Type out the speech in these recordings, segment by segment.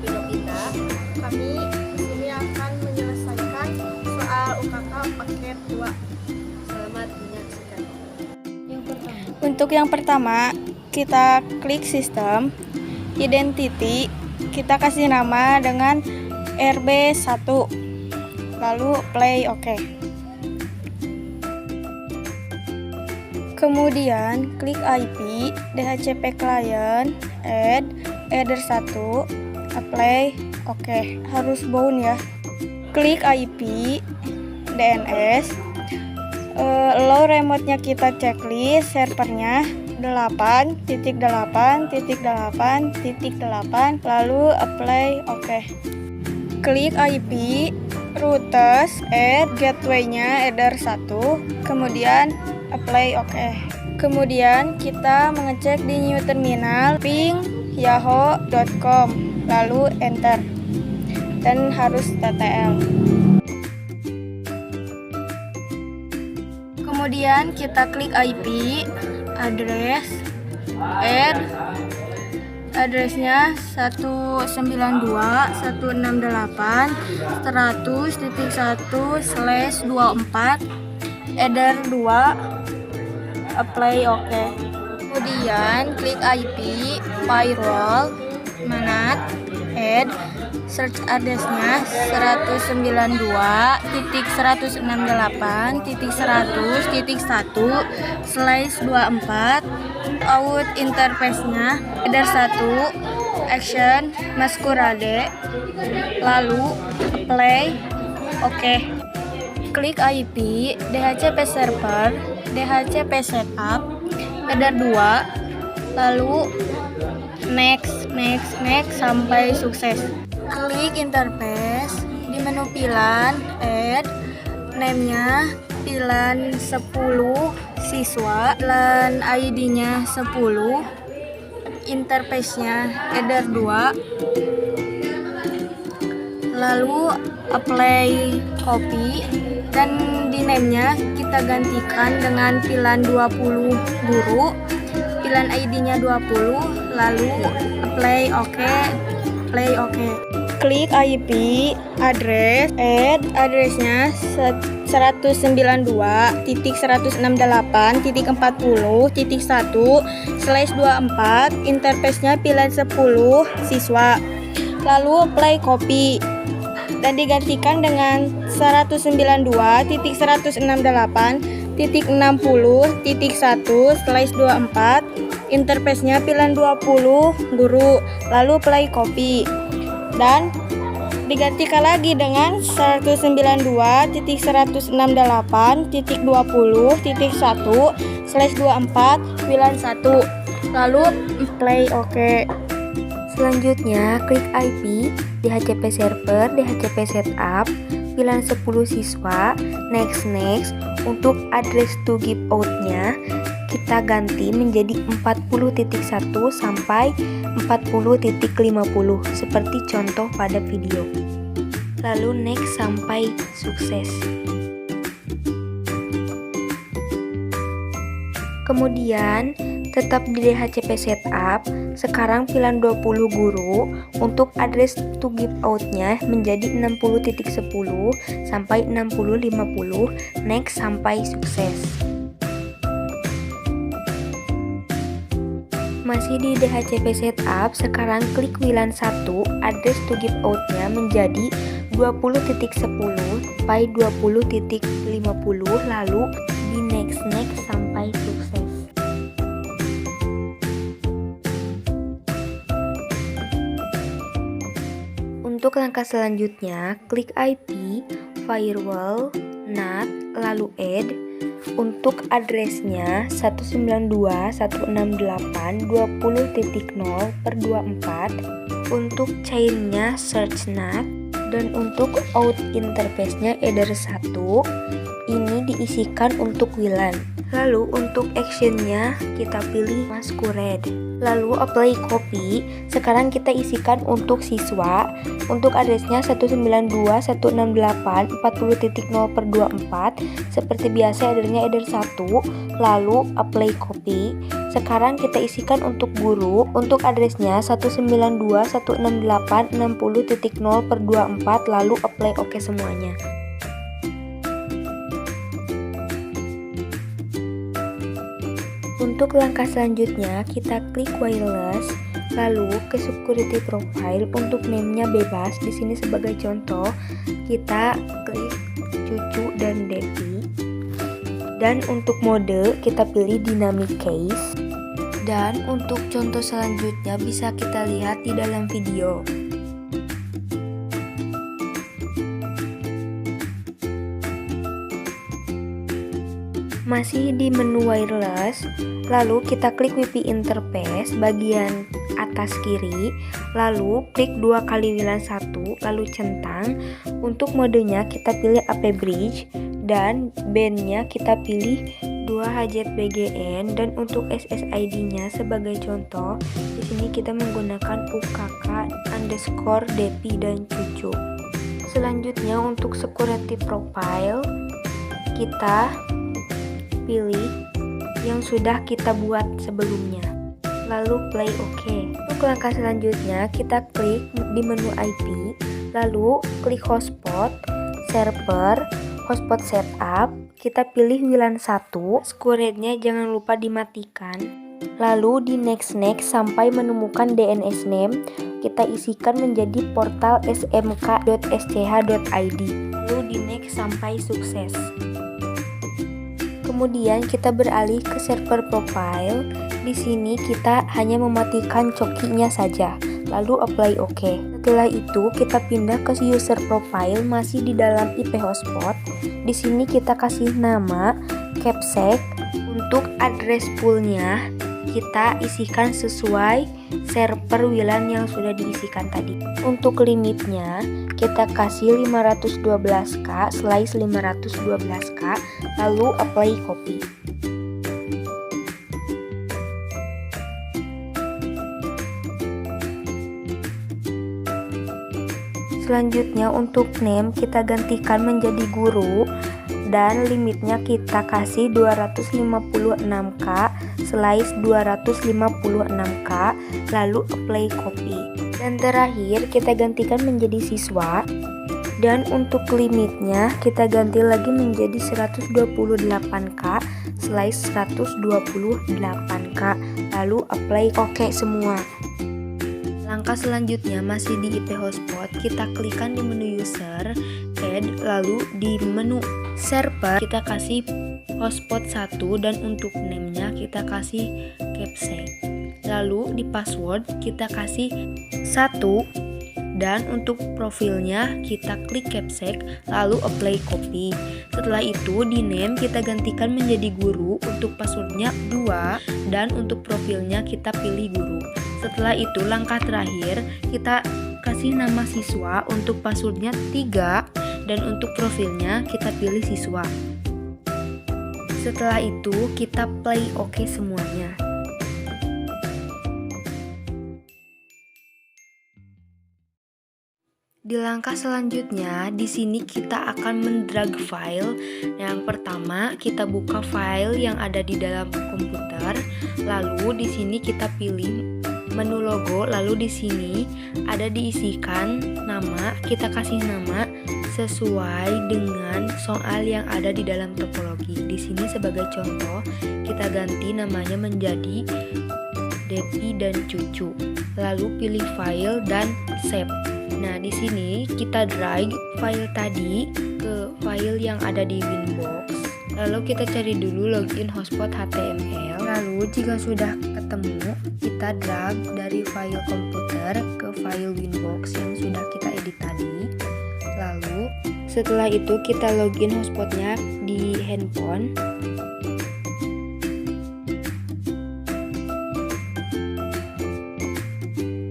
video kita, kami di sini akan menyelesaikan soal UKK paket 2. Selamat menyaksikan. Untuk yang pertama, kita klik sistem, identity, kita kasih nama dengan RB1, lalu play OK. Kemudian klik IP, DHCP client, add, header 1, apply, OK. Harus bound ya. Klik IP, DNS, allow remote-nya kita checklist, servernya 8.8.8.8, lalu apply OK. Klik IP, routers, add gateway-nya header 1, kemudian apply OK. Kemudian kita mengecek di new terminal ping yahoo.com, lalu enter, dan harus TTL. Kemudian kita klik IP, address, add, addressnya 192.168.100.1/24, header 2, apply OK. Kemudian klik IP, firewall, manat, add, search addressnya 192.168.100.1/24, out interface-nya header 1, action masquerade, lalu apply OK. Klik IP, DHCP server, DHCP setup, header 2, lalu next sampai sukses. Klik interface, di menu pilihan add, name-nya pilihan 10 siswa, dan ID-nya 10, interface-nya header 2, lalu apply copy, dan di name-nya kita gantikan dengan pilihan 20 guru, pilihan ID-nya 20, lalu apply OK, play OK. Klik IP, address, add, addressnya 192.168.40.1/24, interface-nya pilihan 10 siswa, lalu apply copy, dan digantikan dengan 192.168.60.1/24, interface-nya pilihan 20 guru, lalu play copy, dan digantikan lagi dengan 192.168.20.1/24, pilihan 1, lalu play OK. Selanjutnya, klik IP, DHCP server, DHCP setup, pilihan 10 siswa, next. Untuk address to give out-nya kita ganti menjadi 40.1 sampai 40.50 seperti contoh pada video. Lalu next sampai sukses. Kemudian tetap di DHCP setup, sekarang pilihan 20 guru, untuk address to give out-nya menjadi 60.10 sampai 60.50, next sampai sukses. Masih di DHCP setup, sekarang klik pilihan 1, address to give out-nya menjadi 20.10 sampai 20.50, lalu di next sampai sukses. Untuk langkah selanjutnya, klik IP, firewall, NAT, lalu add. Untuk addressnya 192.168.20.0/24. Untuk chainnya search NAT, dan untuk out interface-nya header 1. Ini diisikan untuk WLAN. Lalu untuk actionnya kita pilih masquerade. Lalu apply copy. Sekarang kita isikan untuk siswa. Untuk addressnya 192.168.40.0/24. Seperti biasa headernya header 1. Lalu apply copy. Sekarang kita isikan untuk guru. Untuk addressnya 192.168.60.0/24, lalu apply OK semuanya. Untuk langkah selanjutnya, kita klik wireless, lalu ke security profile. Untuk name-nya bebas. Di sini sebagai contoh, kita klik Cucu dan Devi. Dan untuk mode, kita pilih dynamic case. Dan untuk contoh selanjutnya bisa kita lihat di dalam video. Masih di menu wireless, lalu kita klik WiFi interface bagian atas kiri, lalu klik 2 kali WLAN 1, lalu centang. Untuk modenya kita pilih AP Bridge dan bandnya kita pilih 2HZBGN, dan untuk SSID-nya sebagai contoh di sini kita menggunakan UKK_Devi dan Cucu. Selanjutnya untuk security profile kita pilih yang sudah kita buat sebelumnya, lalu play OK. Untuk langkah selanjutnya kita klik di menu IP, lalu klik hotspot, server, hotspot setup, kita pilih WLAN 1, security-nya jangan lupa dimatikan, lalu di next sampai menemukan DNS name, kita isikan menjadi portal smk.sch.id, lalu di next sampai sukses. Kemudian kita beralih ke server profile. Di sini kita hanya mematikan cokinya saja, lalu apply OK. Setelah itu kita pindah ke user profile, masih di dalam IP hotspot. Di sini kita kasih nama capsec. Untuk address poolnya kita isikan sesuai server WLAN yang sudah diisikan tadi. Untuk limitnya kita kasih 512k/512k, lalu apply copy. Selanjutnya untuk name kita gantikan menjadi guru dan limitnya kita kasih 256k/256k, lalu apply copy. Dan terakhir kita gantikan menjadi siswa, dan untuk limitnya kita ganti lagi menjadi 128k/128k, lalu apply OK semua. Langkah selanjutnya masih di IP hotspot, kita klikkan di menu user, add, lalu di menu server kita kasih hotspot 1 dan untuk name-nya kita kasih capsec. Lalu di password kita kasih 1 dan untuk profilnya kita klik capsec, lalu apply copy. Setelah itu di name kita gantikan menjadi guru, untuk passwordnya 2 dan untuk profilnya kita pilih guru. Setelah itu langkah terakhir kita kasih nama siswa, untuk passwordnya 3 dan untuk profilnya kita pilih siswa. Setelah itu kita play OK semuanya. Di langkah selanjutnya, di sini kita akan mendrag file. Yang pertama, kita buka file yang ada di dalam komputer. Lalu di sini kita pilih menu logo, lalu di sini ada diisikan nama, kita kasih nama sesuai dengan soal yang ada di dalam topologi. Di sini sebagai contoh, kita ganti namanya menjadi Devi dan Cucu. Lalu pilih file dan save. Nah, di sini kita drag file tadi ke file yang ada di Winbox. Lalu kita cari dulu login hotspot HTML. Lalu jika sudah ketemu, kita drag dari file komputer ke file Winbox yang sudah kita edit tadi. Lalu setelah itu kita login hotspotnya di handphone.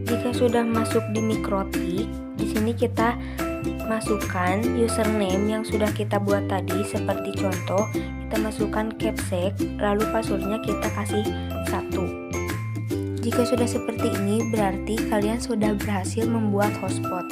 Jika sudah masuk di Mikrotik, di sini kita masukkan username yang sudah kita buat tadi. Seperti contoh, kita masukkan capsec, lalu passwordnya kita kasih 1. Jika sudah seperti ini, berarti kalian sudah berhasil membuat hotspot.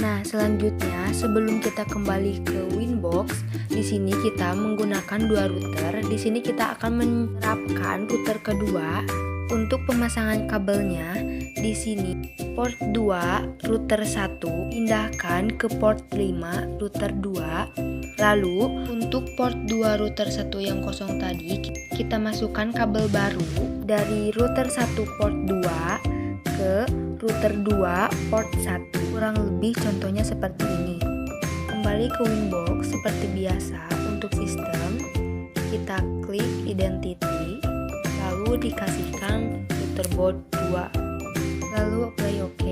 Nah, selanjutnya sebelum kita kembali ke Winbox, di sini kita menggunakan dua router. Di sini kita akan menerapkan router kedua. Untuk pemasangan kabelnya, di sini port 2 router 1 pindahkan ke port 5 router 2. Lalu untuk port 2 router 1 yang kosong tadi, kita masukkan kabel baru dari router 1 port 2 ke router 2 port 1. Kurang lebih contohnya seperti ini. Kembali ke Winbox seperti biasa. Untuk sistem, kita klik identity, lalu dikasihkan router board 2, lalu apply OK.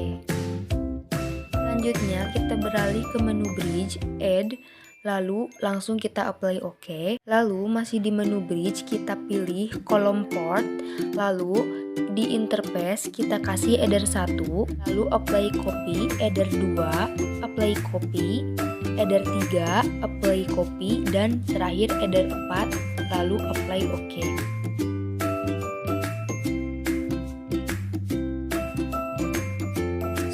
Selanjutnya kita beralih ke menu bridge, add, lalu langsung kita apply OK. Lalu masih di menu bridge kita pilih kolom port, lalu di interface kita kasih header 1, lalu apply copy, header 2, apply copy, header 3, apply copy, dan terakhir header 4, lalu apply OK.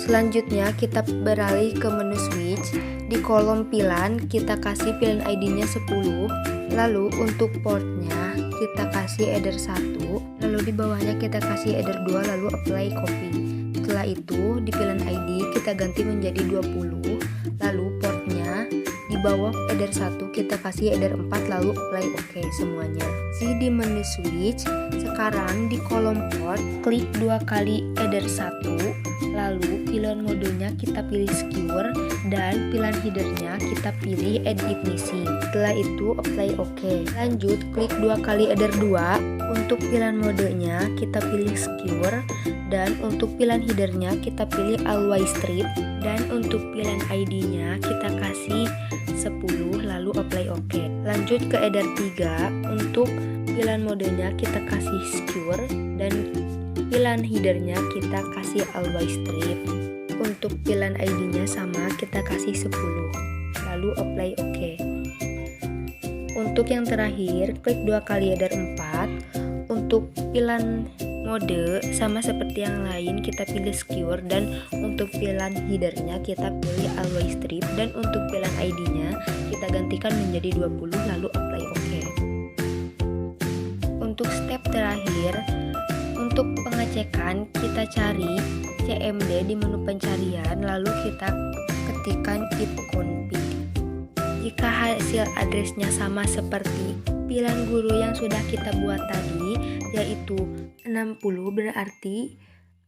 Selanjutnya kita beralih ke menu switch. Di kolom pilan kita kasih pilan ID-nya 10. Lalu untuk portnya kita kasih header 1. Lalu di bawahnya kita kasih header 2, lalu apply copy. Setelah itu di pilan ID kita ganti menjadi 20. Lalu portnya di bawah header 1 kita kasih header 4, lalu apply OK semuanya. Di menu switch, sekarang di kolom port klik 2 kali header 1, lalu pilihan modenya kita pilih secure dan pilihan headernya kita pilih add ignition. Setelah itu apply OK. Lanjut klik 2 kali header 2. Untuk pilihan modenya kita pilih secure dan untuk pilihan headernya kita pilih always strip dan untuk pilihan ID-nya kita kasih 10, lalu apply OK. Lanjut ke header 3. Untuk pilihan modenya kita kasih secure dan pilihan headernya kita kasih always strip. Untuk pilihan ID-nya sama, kita kasih 10, lalu apply OK. Untuk yang terakhir, klik 2 kali header 4. Untuk pilihan mode sama seperti yang lain, kita pilih secure dan untuk pilihan headernya kita pilih always strip dan untuk pilihan ID-nya kita gantikan menjadi 20, lalu apply OK. Untuk step terakhir, untuk pengecekan kita cari CMD di menu pencarian, lalu kita ketikkan ipconfig. Jika hasil addressnya sama seperti pilihan guru yang sudah kita buat tadi, yaitu 60,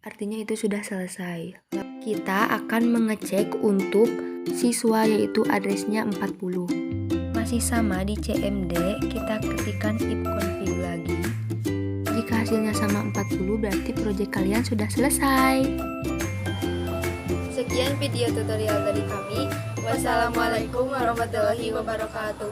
artinya itu sudah selesai. Kita akan mengecek untuk siswa, yaitu addressnya 40. Masih sama di CMD, kita ketikkan ipconfig lagi. Jika hasilnya sama 40, berarti proyek kalian sudah selesai. Sekian video tutorial dari kami. Wassalamualaikum warahmatullahi wabarakatuh.